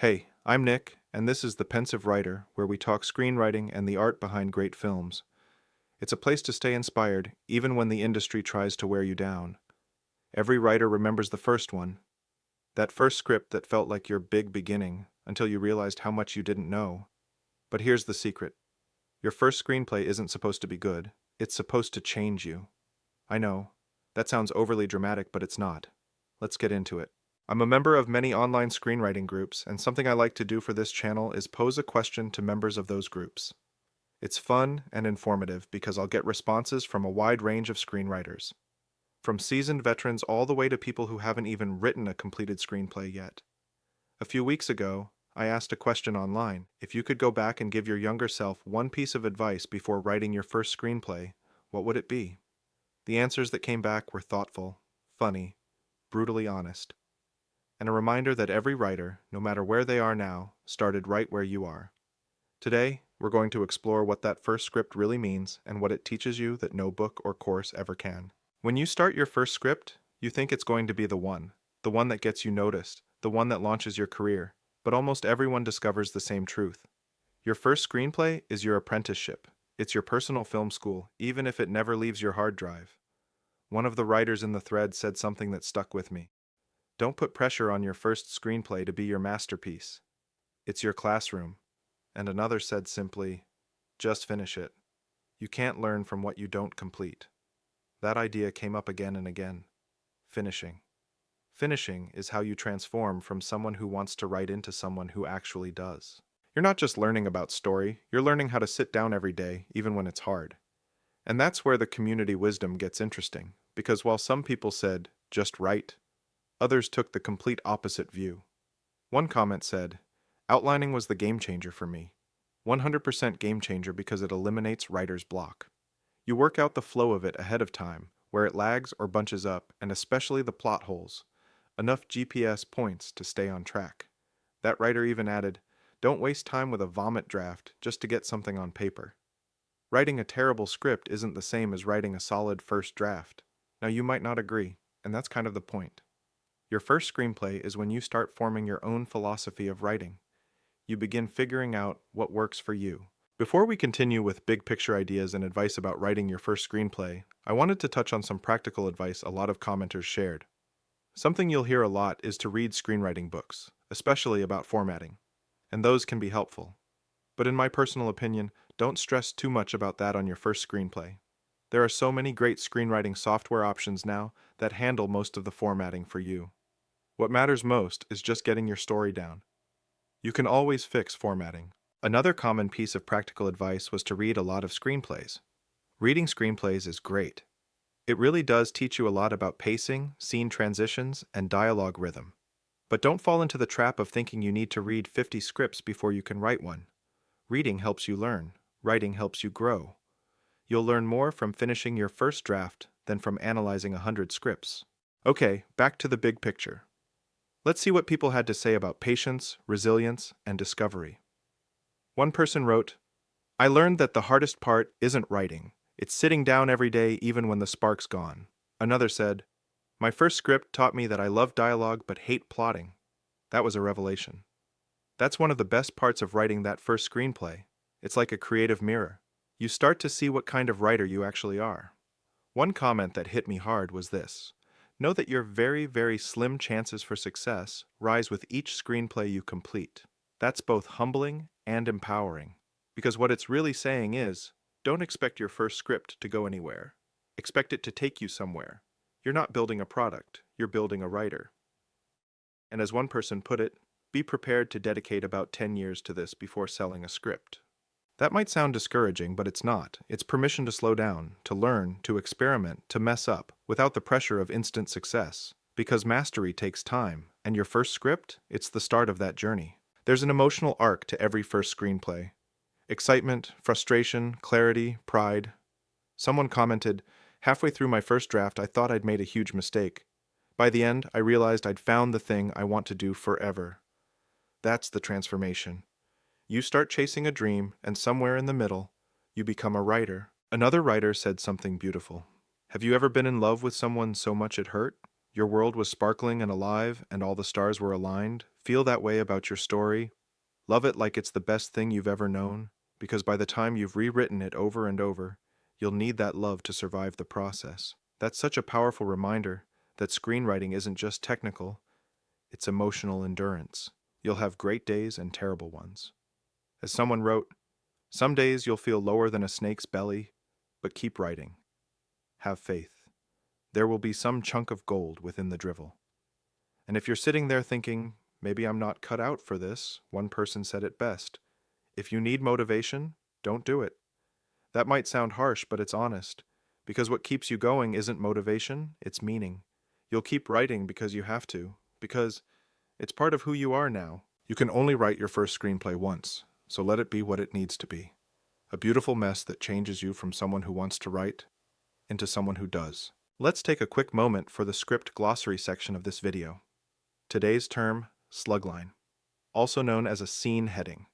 Hey, I'm Nick, and this is the Pensive Writer, where we talk screenwriting and the art behind great films. It's a place to stay inspired, even when the industry tries to wear you down. Every writer remembers the first one, that first script that felt like your big beginning, until you realized how much you didn't know. But here's the secret. Your first screenplay isn't supposed to be good. It's supposed to change you. I know, that sounds overly dramatic, but it's not. Let's get into it. I'm a member of many online screenwriting groups, and something I like to do for this channel is pose a question to members of those groups. It's fun and informative because I'll get responses from a wide range of screenwriters, from seasoned veterans all the way to people who haven't even written a completed screenplay yet. A few weeks ago, I asked a question online. If you could go back and give your younger self one piece of advice before writing your first screenplay, what would it be? The answers that came back were thoughtful, funny, brutally honest, and a reminder that every writer, no matter where they are now, started right where you are. Today, we're going to explore what that first script really means and what it teaches you that no book or course ever can. When you start your first script, you think it's going to be the one that gets you noticed, the one that launches your career, but almost everyone discovers the same truth. Your first screenplay is your apprenticeship. It's your personal film school, even if it never leaves your hard drive. One of the writers in the thread said something that stuck with me. Don't put pressure on your first screenplay to be your masterpiece. It's your classroom. And another said simply, just finish it. You can't learn from what you don't complete. That idea came up again and again. Finishing. Finishing is how you transform from someone who wants to write into someone who actually does. You're not just learning about story, you're learning how to sit down every day, even when it's hard. And that's where the community wisdom gets interesting, because while some people said, just write, others took the complete opposite view. One comment said, outlining was the game changer for me. 100% game changer because it eliminates writer's block. You work out the flow of it ahead of time, where it lags or bunches up, and especially the plot holes. Enough GPS points to stay on track. That writer even added, don't waste time with a vomit draft just to get something on paper. Writing a terrible script isn't the same as writing a solid first draft. Now you might not agree, and that's kind of the point. Your first screenplay is when you start forming your own philosophy of writing. You begin figuring out what works for you. Before we continue with big picture ideas and advice about writing your first screenplay, I wanted to touch on some practical advice a lot of commenters shared. Something you'll hear a lot is to read screenwriting books, especially about formatting, and those can be helpful. But in my personal opinion, don't stress too much about that on your first screenplay. There are so many great screenwriting software options now that handle most of the formatting for you. What matters most is just getting your story down. You can always fix formatting. Another common piece of practical advice was to read a lot of screenplays. Reading screenplays is great. It really does teach you a lot about pacing, scene transitions, and dialogue rhythm. But don't fall into the trap of thinking you need to read 50 scripts before you can write one. Reading helps you learn. Writing helps you grow. You'll learn more from finishing your first draft than from analyzing 100 scripts. Okay, back to the big picture. Let's see what people had to say about patience, resilience, and discovery. One person wrote, I learned that the hardest part isn't writing. It's sitting down every day even when the spark's gone. Another said, my first script taught me that I love dialogue but hate plotting. That was a revelation. That's one of the best parts of writing that first screenplay. It's like a creative mirror. You start to see what kind of writer you actually are. One comment that hit me hard was this. Know that your very, very slim chances for success rise with each screenplay you complete. That's both humbling and empowering. Because what it's really saying is, don't expect your first script to go anywhere. Expect it to take you somewhere. You're not building a product, you're building a writer. And as one person put it, be prepared to dedicate about 10 years to this before selling a script. That might sound discouraging, but it's not. It's permission to slow down, to learn, to experiment, to mess up, without the pressure of instant success. Because mastery takes time, and your first script, it's the start of that journey. There's an emotional arc to every first screenplay. Excitement, frustration, clarity, pride. Someone commented, halfway through my first draft, I thought I'd made a huge mistake. By the end, I realized I'd found the thing I want to do forever. That's the transformation. You start chasing a dream, and somewhere in the middle, you become a writer. Another writer said something beautiful. Have you ever been in love with someone so much it hurt? Your world was sparkling and alive, and all the stars were aligned. Feel that way about your story. Love it like it's the best thing you've ever known, because by the time you've rewritten it over and over, you'll need that love to survive the process. That's such a powerful reminder that screenwriting isn't just technical, it's emotional endurance. You'll have great days and terrible ones. As someone wrote, "Some days you'll feel lower than a snake's belly, but keep writing. Have faith. There will be some chunk of gold within the drivel." And if you're sitting there thinking, maybe I'm not cut out for this, one person said it best. If you need motivation, don't do it. That might sound harsh, but it's honest. Because what keeps you going isn't motivation, it's meaning. You'll keep writing because you have to, because it's part of who you are now. You can only write your first screenplay once, so let it be what it needs to be. A beautiful mess that changes you from someone who wants to write into someone who does. Let's take a quick moment for the script glossary section of this video. Today's term, slugline, also known as a scene heading.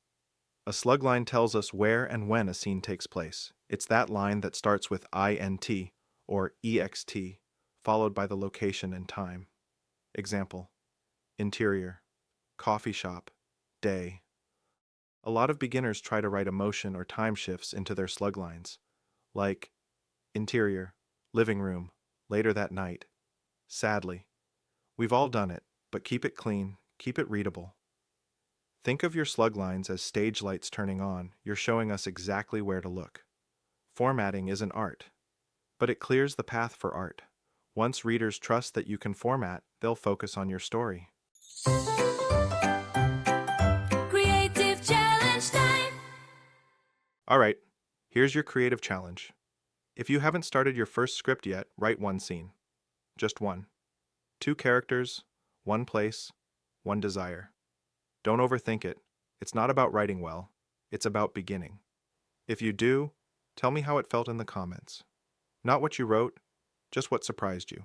A slugline tells us where and when a scene takes place. It's that line that starts with INT or EXT, followed by the location and time. Example: interior, coffee shop, day. A lot of beginners try to write emotion or time shifts into their sluglines, like interior, living room, later that night. Sadly, we've all done it, but keep it clean, keep it readable. Think of your sluglines as stage lights turning on. You're showing us exactly where to look. Formatting is an art, but it clears the path for art. Once readers trust that you can format, they'll focus on your story. Creative challenge time. All right, here's your creative challenge. If you haven't started your first script yet, write one scene. Just one. 2 characters, 1 place, 1 desire. Don't overthink it. It's not about writing well. It's about beginning. If you do, tell me how it felt in the comments. Not what you wrote, just what surprised you.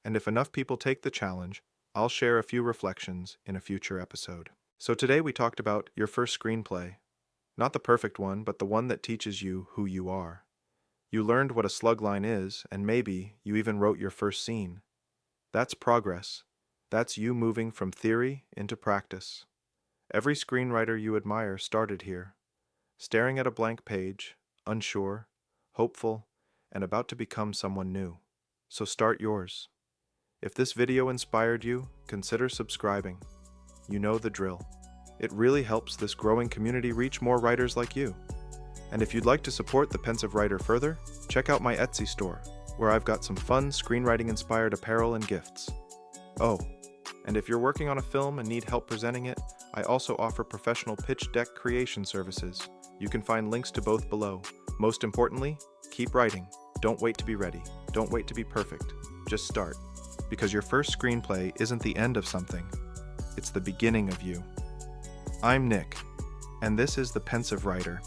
And if enough people take the challenge, I'll share a few reflections in a future episode. So today we talked about your first screenplay. Not the perfect one, but the one that teaches you who you are. You learned what a slugline is, and maybe you even wrote your first scene. That's progress. That's you moving from theory into practice. Every screenwriter you admire started here, staring at a blank page, unsure, hopeful, and about to become someone new. So start yours. If this video inspired you, consider subscribing. You know the drill. It really helps this growing community reach more writers like you. And if you'd like to support the Pensive Writer further, check out my Etsy store, where I've got some fun screenwriting-inspired apparel and gifts. Oh, and if you're working on a film and need help presenting it, I also offer professional pitch deck creation services. You can find links to both below. Most importantly, keep writing. Don't wait to be ready. Don't wait to be perfect. Just start. Because your first screenplay isn't the end of something. It's the beginning of you. I'm Nick, and this is the Pensive Writer.